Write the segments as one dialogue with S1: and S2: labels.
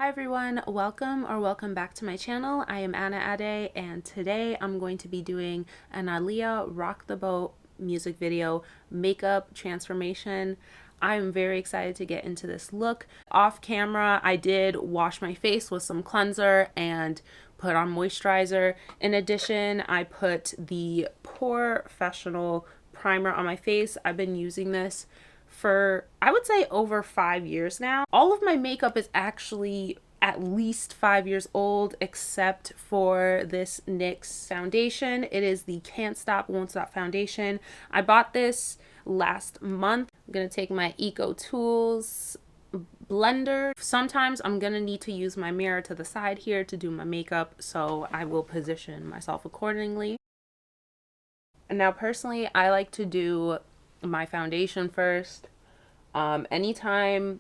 S1: Hi everyone, welcome back to my channel. I am Anna Ade and today I'm going to be doing an Aaliyah Rock the Boat music video makeup transformation. I'm very excited to get into this look. Off camera, I did wash my face with some cleanser and put on moisturizer. In addition, I put the POREfessional primer on my face. I've been using this for, I would say, over 5 years now. All of my makeup is actually at least 5 years old, except for this NYX foundation. It is the Can't Stop, Won't Stop foundation. I bought this last month. I'm gonna take my Eco Tools blender. Sometimes I'm gonna need to use my mirror to the side here to do my makeup, so I will position myself accordingly. Now, personally, I like to do my foundation first. Anytime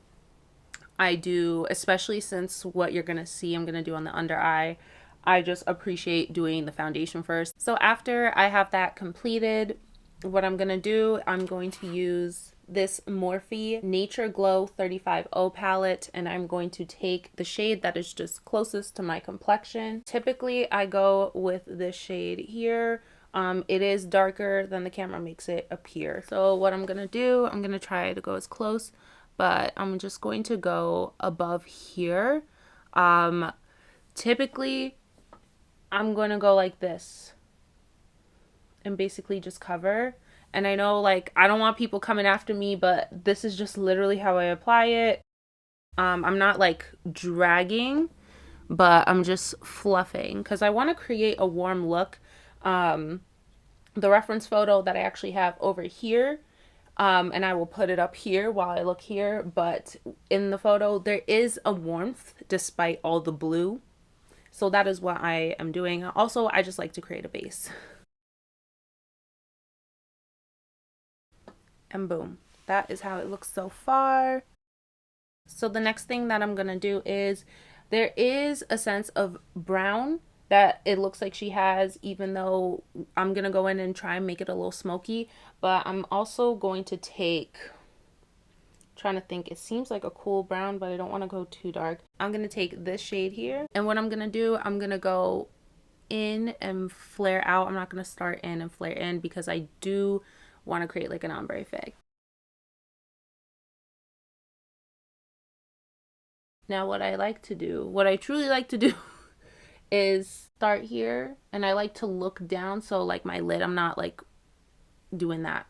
S1: I do, especially since what you're gonna see I'm gonna do on the under eye, I just appreciate doing the foundation first. So after I have that completed, what I'm gonna do, I'm going to use this Morphe Nature Glow 35O palette, and I'm going to take the shade that is just closest to my complexion. Typically I go with this shade here. It is darker than the camera makes it appear. So what I'm gonna do, I'm gonna try to go as close, but I'm just going to go above here. Typically I'm gonna go like this and basically just cover. And I know, like, I don't want people coming after me, but this is just literally how I apply it. I'm not like dragging, but I'm just fluffing because I want to create a warm look. The reference photo that I actually have over here, and I will put it up here while I look here, but in the photo there is a warmth despite all the blue. So that is what I am doing. Also, I just like to create a base. And boom, that is how it looks so far. So the next thing that I'm gonna do is, there is a sense of brown that it looks like she has, even though I'm gonna go in and try and make it a little smoky. But I'm also going to take, trying to think, it seems like a cool brown, but I don't want to go too dark. I'm gonna take this shade here, and what I'm gonna do, I'm gonna go in and flare out. I'm not gonna start in and flare in because I do want to create like an ombre effect. Now what I like to do, what I truly like to do is start here, and I like to look down, so like my lid, I'm not like doing that.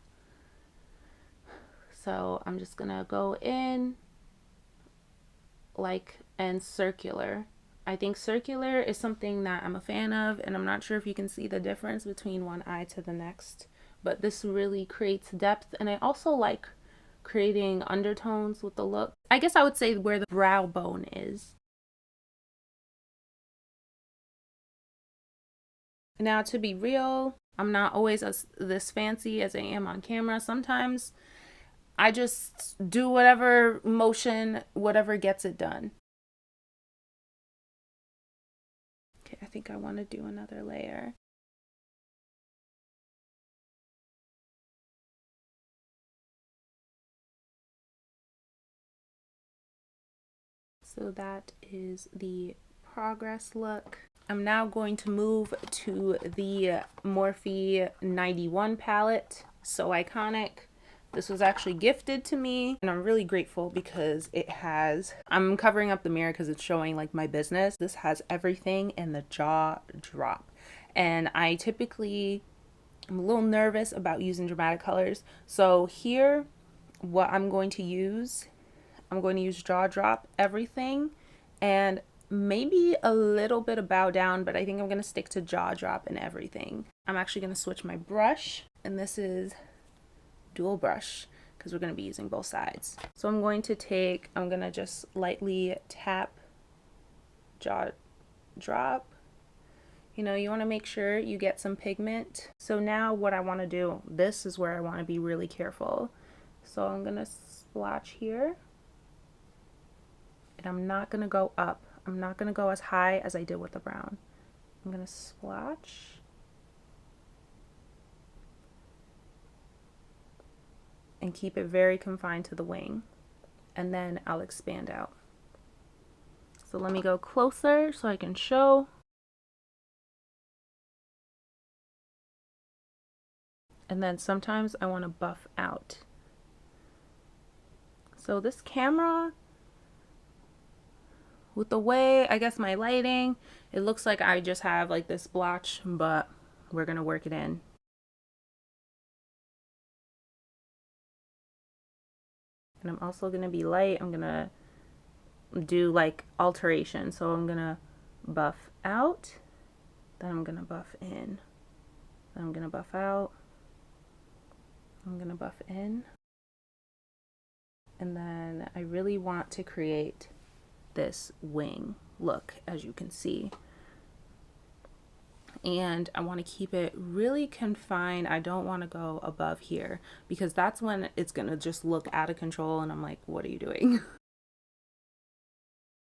S1: So I'm just gonna go in like, and circular. I think circular is something that I'm a fan of, and I'm not sure if you can see the difference between one eye to the next, but this really creates depth. And I also like creating undertones with the look. I guess I would say where the brow bone is. Now, to be real, I'm not always this fancy as I am on camera. Sometimes I just do whatever motion, whatever gets it done. Okay, I think I want to do another layer. So that is the progress look. I'm now going to move to the Morphe 91 palette. So iconic. This was actually gifted to me, and I'm really grateful because it has, I'm covering up the mirror because it's showing like my business. This has everything in the jaw drop. And I typically, I'm a little nervous about using dramatic colors. So here, what I'm going to use jaw drop everything, and maybe a little bit of bow down, but I think I'm gonna stick to jaw drop and everything. I'm actually gonna switch my brush, and this is dual brush because we're gonna be using both sides. So I'm gonna just lightly tap jaw drop. You know, you want to make sure you get some pigment. So now what I want to do, this is where I want to be really careful. So I'm gonna splotch here, and I'm not gonna go up. I'm not gonna go as high as I did with the brown. I'm gonna splotch. And keep it very confined to the wing. And then I'll expand out. So let me go closer so I can show. And then sometimes I want to buff out. So this camera, with the way, I guess, my lighting, it looks like I just have like this blotch, but we're gonna work it in. And I'm also gonna be light. I'm gonna do like alteration. So I'm gonna buff out, then I'm gonna buff in, then I'm gonna buff out, I'm gonna buff in. And then I really want to create this wing look, as you can see. And I want to keep it really confined. I don't want to go above here because that's when it's going to just look out of control and I'm like, what are you doing?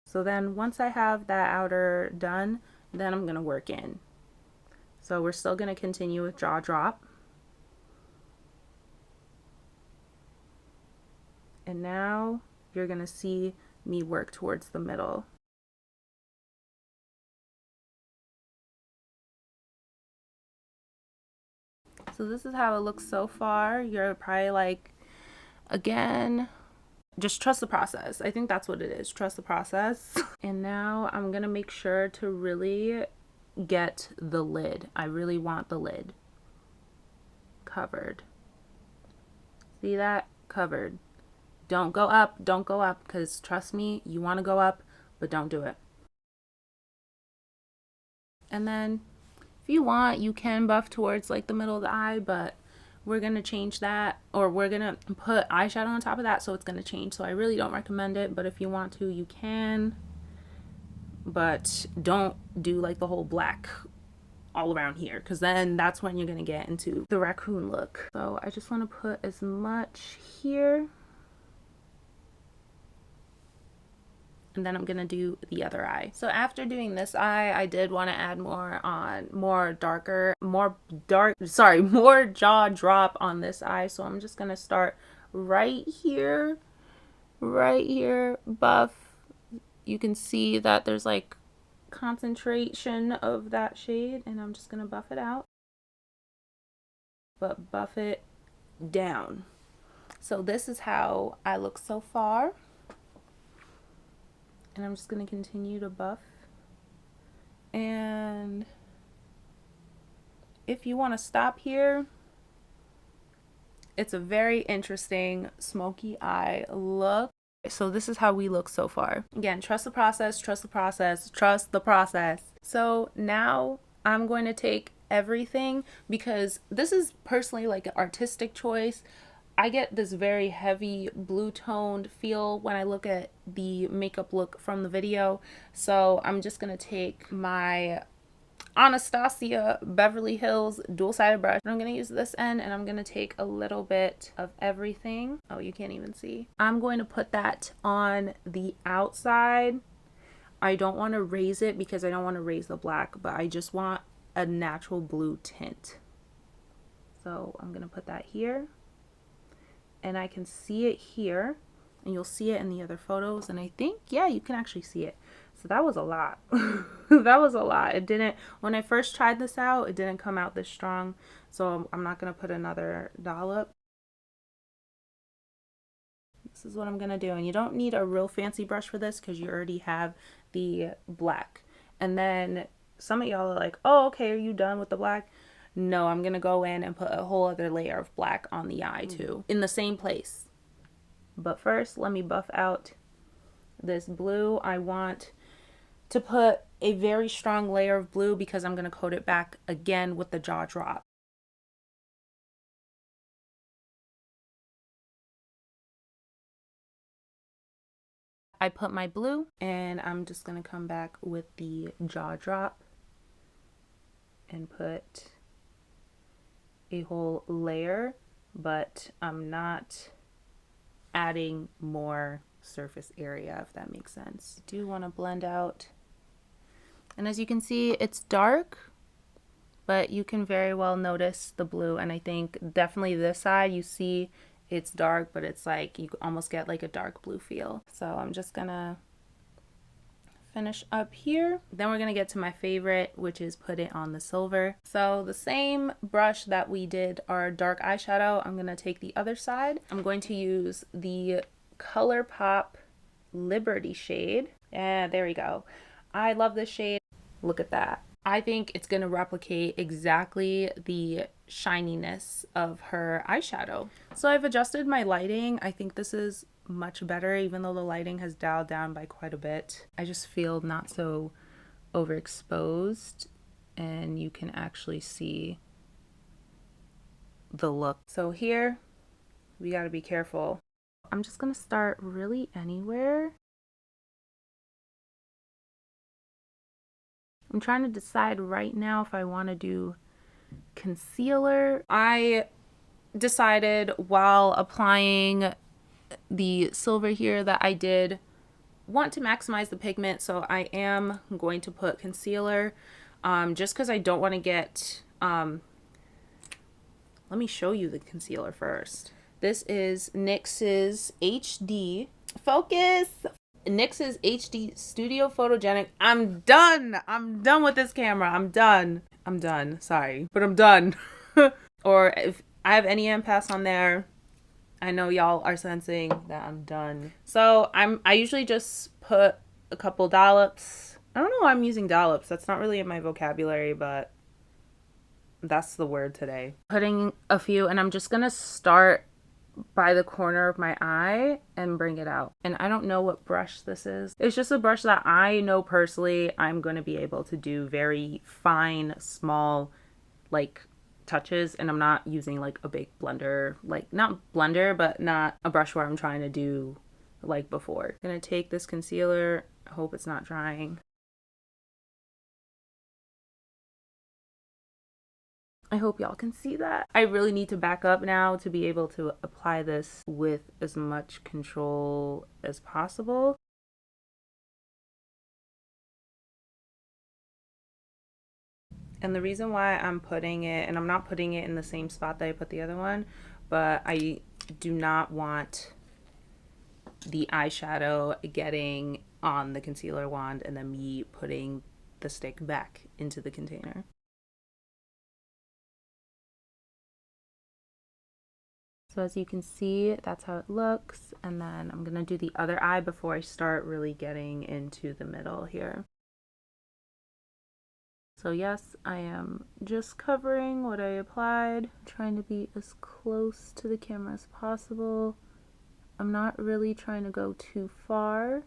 S1: So then once I have that outer done, then I'm going to work in. So we're still going to continue with jaw drop. And now you're going to see me work towards the middle. So this is how it looks so far. You're probably like, again, just trust the process. I think that's what it is. Trust the process. And now I'm going to make sure to really get the lid. I really want the lid covered. See that? Covered. Don't go up. Don't go up, because trust me, you want to go up, but don't do it. And then if you want, you can buff towards like the middle of the eye, but we're going to change that, or we're going to put eyeshadow on top of that, so it's going to change. So I really don't recommend it, but if you want to, you can. But don't do like the whole black all around here, because then that's when you're going to get into the raccoon look. So I just want to put as much here. And then I'm gonna do the other eye. So after doing this eye, I did want to add more jaw drop on this eye. So I'm just gonna start right here, buff. You can see that there's like concentration of that shade, and I'm just gonna buff it out, but buff it down. So this is how I look so far. And I'm just going to continue to buff. And if you want to stop here, it's a very interesting smoky eye look. So this is how we look so far. Again, trust the process, trust the process, trust the process. So now I'm going to take everything, because this is personally like an artistic choice. I get this very heavy blue toned feel when I look at the makeup look from the video. So I'm just going to take my Anastasia Beverly Hills dual-sided brush. I'm going to use this end, and I'm going to take a little bit of everything. Oh, you can't even see. I'm going to put that on the outside. I don't want to raise it because I don't want to raise the black, but I just want a natural blue tint. So I'm going to put that here. And I can see it here, and you'll see it in the other photos, and I think, yeah, you can actually see it. So that was a lot. That was a lot. It didn't, when I first tried this out, it didn't come out this strong, so I'm not going to put another dollop. This is what I'm going to do, and you don't need a real fancy brush for this because you already have the black. And then some of y'all are like, oh, okay, are you done with the black? No, I'm going to go in and put a whole other layer of black on the eye too, in the same place. But first, let me buff out this blue. I want to put a very strong layer of blue because I'm going to coat it back again with the jaw drop. I put my blue, and I'm just going to come back with the jaw drop and put a whole layer, but I'm not adding more surface area, if that makes sense. I do want to blend out, and as you can see, it's dark, but you can very well notice the blue. And I think definitely this side, you see it's dark, but it's like you almost get like a dark blue feel. So I'm just gonna finish up here. Then we're gonna get to my favorite, which is put it on the silver. So the same brush that we did our dark eyeshadow, I'm gonna take the other side. I'm going to use the ColourPop Liberty shade. Yeah, there we go. I love this shade. Look at that. I think it's gonna replicate exactly the shininess of her eyeshadow. So I've adjusted my lighting. I think this is much better, even though the lighting has dialed down by quite a bit. I just feel not so overexposed, and you can actually see the look. So here, we gotta be careful. I'm just gonna start really anywhere. I'm trying to decide right now if I want to do concealer. I decided while applying the silver here that I did want to maximize the pigment, so I am going to put concealer just because I don't want to get let me show you the concealer first. This is NYX's HD Focus. NYX's HD Studio Photogenic. I'm done with this camera. I'm done. Sorry, but I'm done. Or if I have any impasse on there, I know y'all are sensing that I'm done. So I usually just put a couple dollops. I don't know why I'm using dollops. That's not really in my vocabulary, but that's the word today. Putting a few, and I'm just gonna start by the corner of my eye and bring it out. And I don't know what brush this is. It's just a brush that I know personally I'm going to be able to do very fine, small, like touches, and I'm not using like a big blender, like not blender, but not a brush where I'm trying to do like before. I'm gonna take this concealer. I hope it's not drying. I hope y'all can see that. I really need to back up now to be able to apply this with as much control as possible. And the reason why I'm putting it, and I'm not putting it in the same spot that I put the other one, but I do not want the eyeshadow getting on the concealer wand and then me putting the stick back into the container. So as you can see, that's how it looks. And then I'm gonna do the other eye before I start really getting into the middle here. So yes, I am just covering what I applied, trying to be as close to the camera as possible. I'm not really trying to go too far.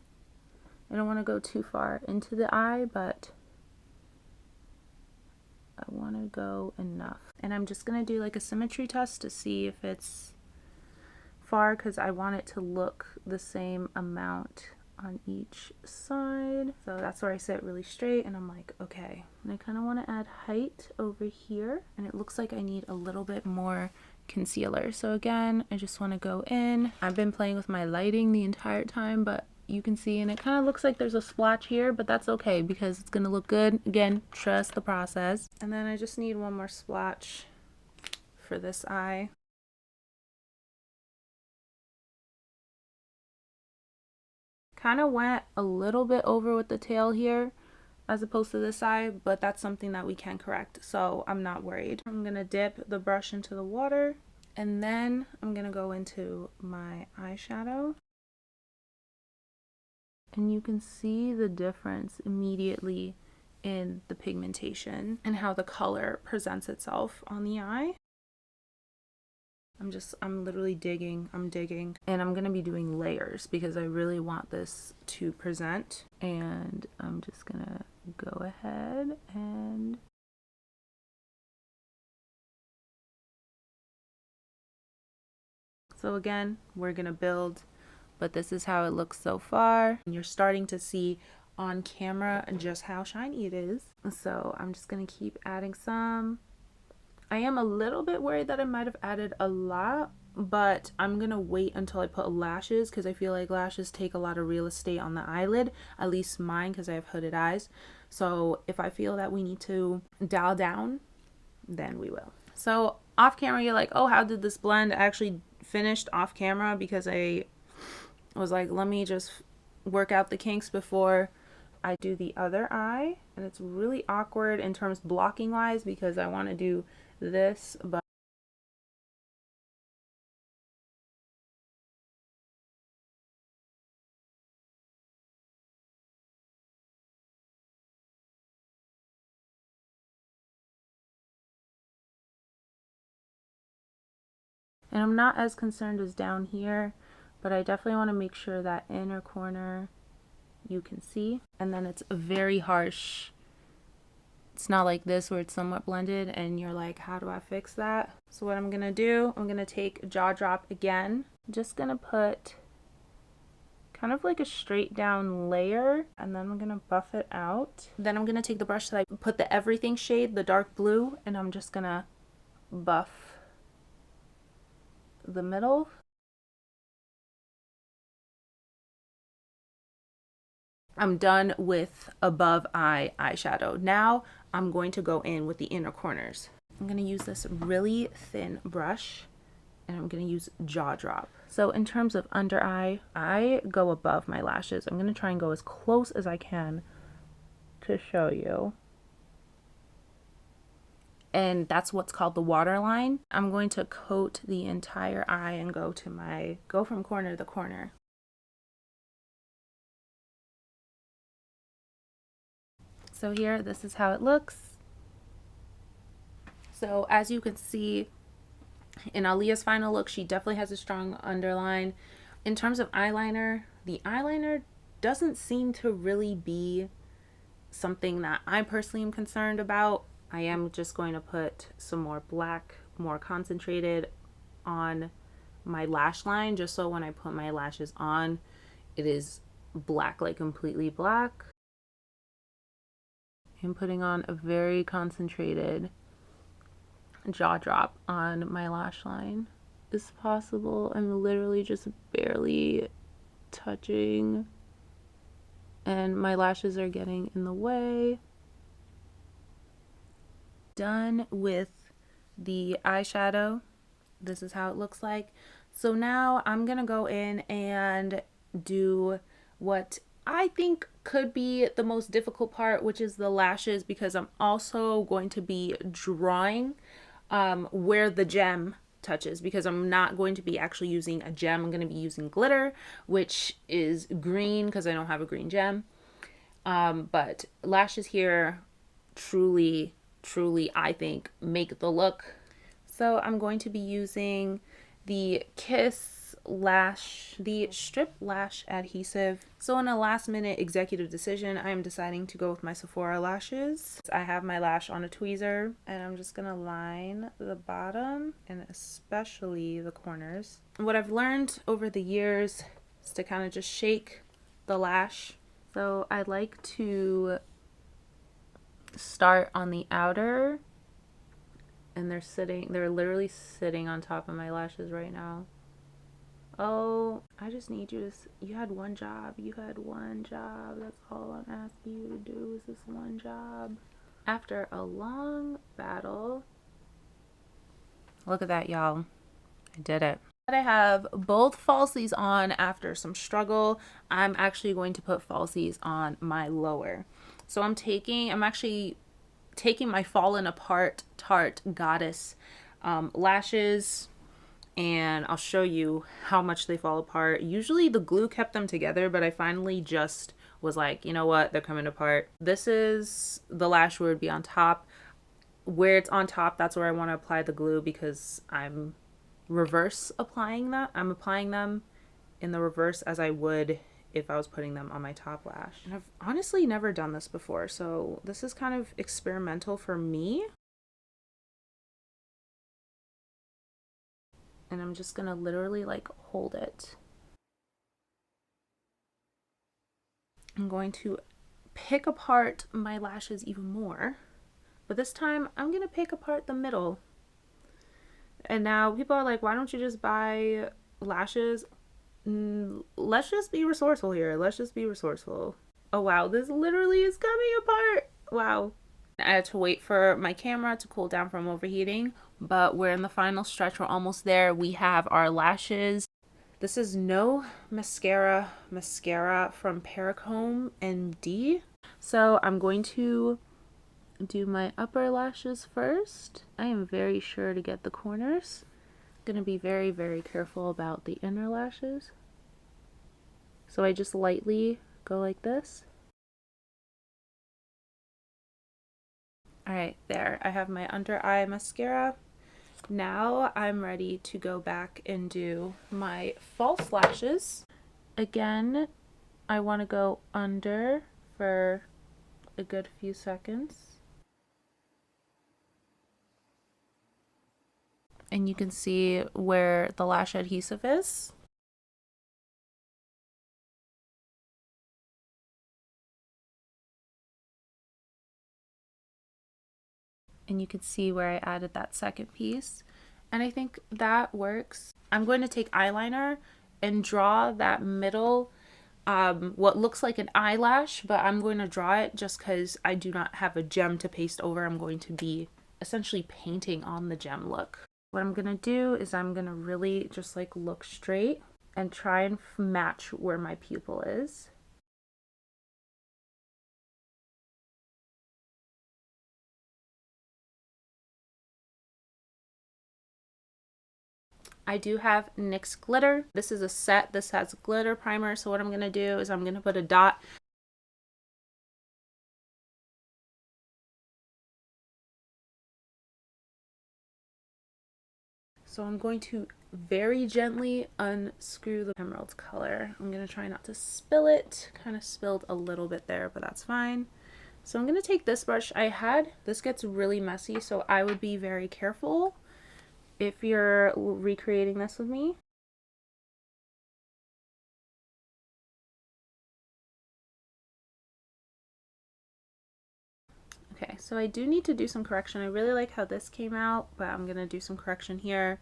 S1: I don't want to go too far into the eye, but I want to go enough. And I'm just gonna do like a symmetry test to see if it's far, because I want it to look the same amount on each side. So that's where I sit really straight and I'm like, okay. And I kind of want to add height over here, and it looks like I need a little bit more concealer. So again, I just want to go in. I've been playing with my lighting the entire time, but you can see, and it kind of looks like there's a splotch here, but that's okay because it's gonna look good. Again, trust the process. And then I just need one more splotch for this eye. Kind of went a little bit over with the tail here as opposed to this side, but that's something that we can correct, so I'm not worried. I'm gonna dip the brush into the water, and then I'm gonna go into my eyeshadow. And you can see the difference immediately in the pigmentation and how the color presents itself on the eye. I'm literally digging, I'm digging. And I'm gonna be doing layers because I really want this to present. And I'm just gonna go ahead and so again, we're gonna build, but this is how it looks so far. And you're starting to see on camera just how shiny it is. So I'm just gonna keep adding some. I am a little bit worried that I might have added a lot, but I'm gonna wait until I put lashes because I feel like lashes take a lot of real estate on the eyelid, at least mine because I have hooded eyes. So if I feel that we need to dial down, then we will. So off camera, you're like, oh, how did this blend? I actually finished off camera because I was like, let me just work out the kinks before I do the other eye, and it's really awkward in terms blocking wise because I want to do this, but and I'm not as concerned as down here, but I definitely want to make sure that inner corner you can see. And then it's very harsh. It's not like this where it's somewhat blended and you're like, how do I fix that? So what I'm gonna do, I'm gonna take Jaw Drop again. I'm just gonna put kind of like a straight down layer, and then I'm gonna buff it out. Then I'm gonna take the brush that I put the Everything shade, the dark blue, and I'm just gonna buff the middle. I'm done with above eye eyeshadow. Now I'm going to go in with the inner corners. I'm going to use this really thin brush, and I'm going to use Jaw Drop. So in terms of under eye, I go above my lashes. I'm going to try and go as close as I can to show you. And that's what's called the waterline. I'm going to coat the entire eye and go from corner to corner. So here, this is how it looks. So as you can see, in Aaliyah's final look, she definitely has a strong underline. In terms of eyeliner, the eyeliner doesn't seem to really be something that I personally am concerned about. I am just going to put some more black, more concentrated on my lash line, just so when I put my lashes on, it is black, like completely black. I'm putting on a very concentrated Jaw Drop on my lash line. Is possible. I'm literally just barely touching, and my lashes are getting in the way. Done with the eyeshadow. This is how it looks like. So now I'm gonna go in and do what I think could be the most difficult part, which is the lashes, because I'm also going to be drawing where the gem touches, because I'm not going to be actually using a gem. I'm going to be using glitter, which is green because I don't have a green gem. But lashes here truly, I think, make the look. So I'm going to be using the Kiss Lash, the Strip Lash Adhesive. So in a last minute executive decision, I am deciding to go with my Sephora lashes. I have my lash on a tweezer, and I'm just gonna line the bottom and especially the corners. What I've learned over the years is to kind of just shake the lash. So I like to start on the outer, and they're literally sitting on top of my lashes right now. Oh, I just need you to, you had one job. That's all I'm asking you to do is this one job. After a long battle, look at that, y'all. I did it. I have both falsies on after some struggle. I'm actually going to put falsies on my lower. So I'm actually taking my Fallen Apart Tarte Goddess lashes, and I'll show you how much they fall apart. Usually the glue kept them together, but I finally just was like, you know what, they're coming apart. This is the lash where it would be on top. Where it's on top, that's where I want to apply the glue, because I'm reverse applying that. I'm applying them in the reverse as I would if I was putting them on my top lash. And I've honestly never done this before, so this is kind of experimental for me. And I'm just gonna literally like hold it. I'm going to pick apart my lashes even more, but this time I'm gonna pick apart the middle. And now people are like, why don't you just buy lashes? Let's just be resourceful here. Let's just be resourceful. Oh wow, this literally is coming apart. Wow. I had to wait for my camera to cool down from overheating, but we're in the final stretch. We're almost there. We have our lashes. This is No Mascara from Pericone MD. So I'm going to do my upper lashes first. I am very sure to get the corners. I'm going to be very, very careful about the inner lashes. So I just lightly go like this. Alright, there. I have my under eye mascara. Now I'm ready to go back and do my false lashes. Again, I want to go under for a good few seconds. And you can see where the lash adhesive is. And you can see where I added that second piece. And I think that works. I'm going to take eyeliner and draw that middle, what looks like an eyelash, but I'm going to draw it just because I do not have a gem to paste over. I'm going to be essentially painting on the gem look. What I'm going to do is I'm going to really just like look straight and try and match where my pupil is. I do have NYX glitter. This is a set. This has glitter primer. So what I'm going to do is I'm going to put a dot. So I'm going to very gently unscrew the emerald color. I'm going to try not to spill it. Kind of spilled a little bit there, but that's fine. So I'm going to take this brush. This gets really messy, so I would be very careful if you're recreating this with me. Okay, so I do need to do some correction. I really like how this came out, but I'm going to do some correction here.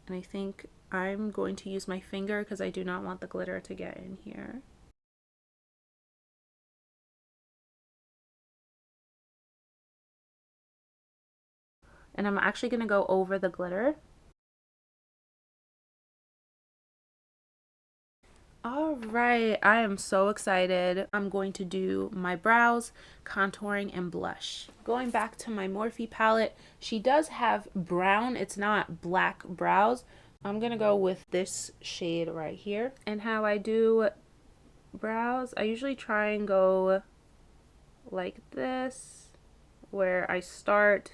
S1: And I think I'm going to use my finger because I do not want the glitter to get in here. And I'm actually going to go over the glitter. All right, I am so excited. I'm going to do my brows, contouring, and blush. Going back to my Morphe palette, she does have brown, it's not black brows. I'm gonna go with this shade right here. And how I do brows, I usually try and go like this, where I start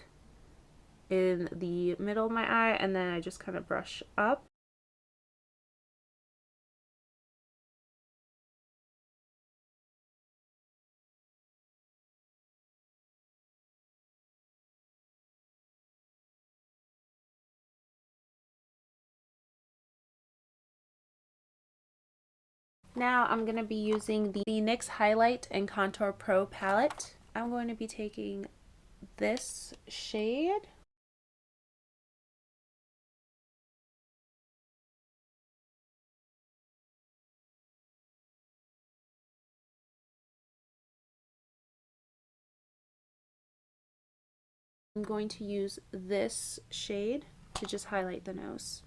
S1: in the middle of my eye and then I just kind of brush up. Now I'm going to be using the NYX Highlight and Contour Pro palette. I'm going to be taking this shade. I'm going to use this shade to just highlight the nose.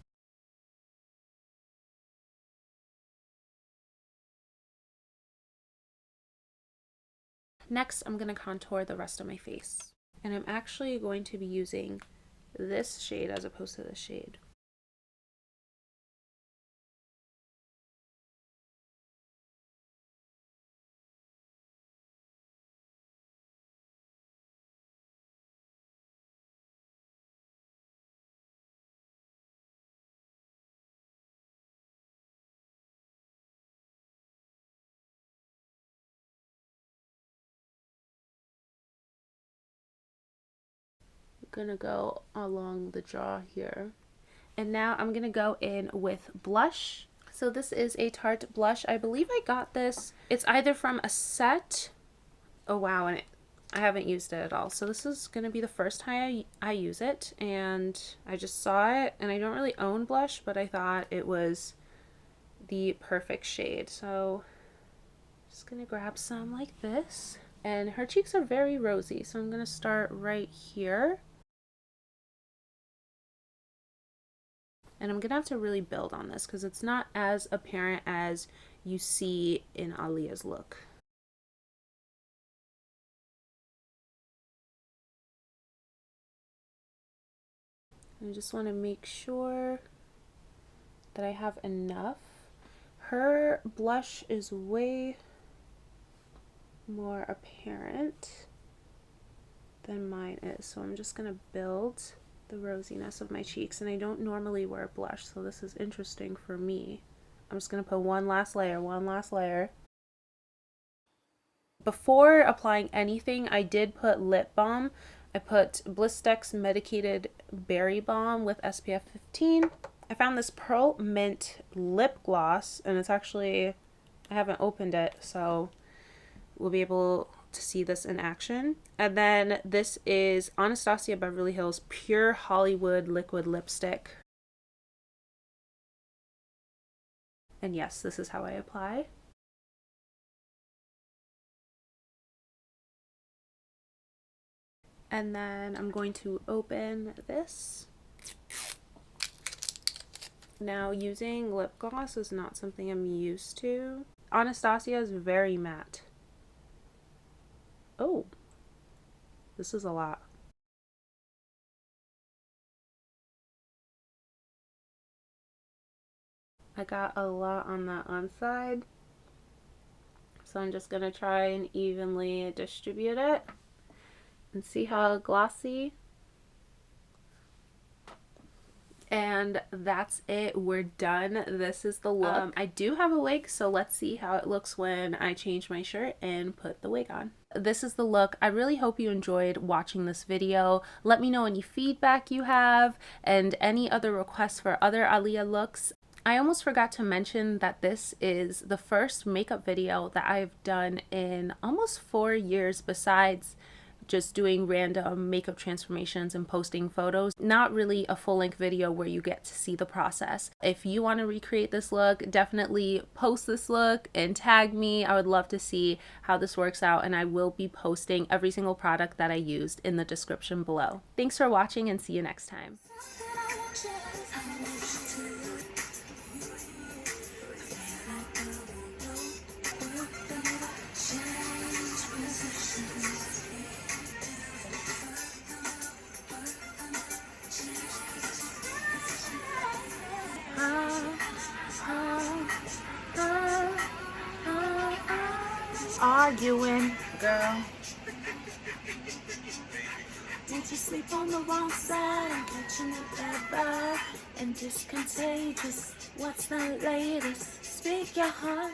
S1: Next, I'm going to contour the rest of my face. And I'm actually going to be using this shade as opposed to this shade. I'm going to go along the jaw here. And now I'm going to go in with blush. So this is a Tarte blush. I believe I got this. It's either from a set. Oh wow, and I haven't used it at all. So this is going to be the first time I use it. And I just saw it. And I don't really own blush, but I thought it was the perfect shade. So I'm just going to grab some like this. And her cheeks are very rosy. So I'm going to start right here. And I'm gonna have to really build on this because it's not as apparent as you see in Aaliyah's look. I just want to make sure that I have enough. Her blush is way more apparent than mine is, so I'm just gonna build the rosiness of my cheeks, and I don't normally wear blush, so this is interesting for me. I'm just gonna put one last layer. Before applying anything, I did put lip balm. I put Blistex Medicated Berry Balm with SPF 15. I found this Pearl Mint lip gloss, and it's actually, I haven't opened it, so we'll be able to see this in action. And then this is Anastasia Beverly Hills Pure Hollywood Liquid Lipstick. And yes, this is how I apply. And then I'm going to open this. Now, using lip gloss is not something I'm used to. Anastasia is very matte. Oh, this is a lot. I got a lot on that on side, so I'm just gonna try and evenly distribute it and see how glossy. And that's it, we're done. This is the look. I do have a wig, so let's see how it looks when I change my shirt and put the wig on. This is the look. I really hope you enjoyed watching this video. Let me know any feedback you have and any other requests for other Aaliyah looks. I almost forgot to mention that this is the first makeup video that I've done in almost 4 years, besides just doing random makeup transformations and posting photos. Not really a full-length video where you get to see the process. If you want to recreate this look, definitely post this look and tag me. I would love to see how this works out, and I will be posting every single product that I used in the description below. Thanks for watching, and see you next time. Arguing, girl. Did you sleep on the wrong side? I'm catching it that bad and just contagious. What's the latest? Speak your heart.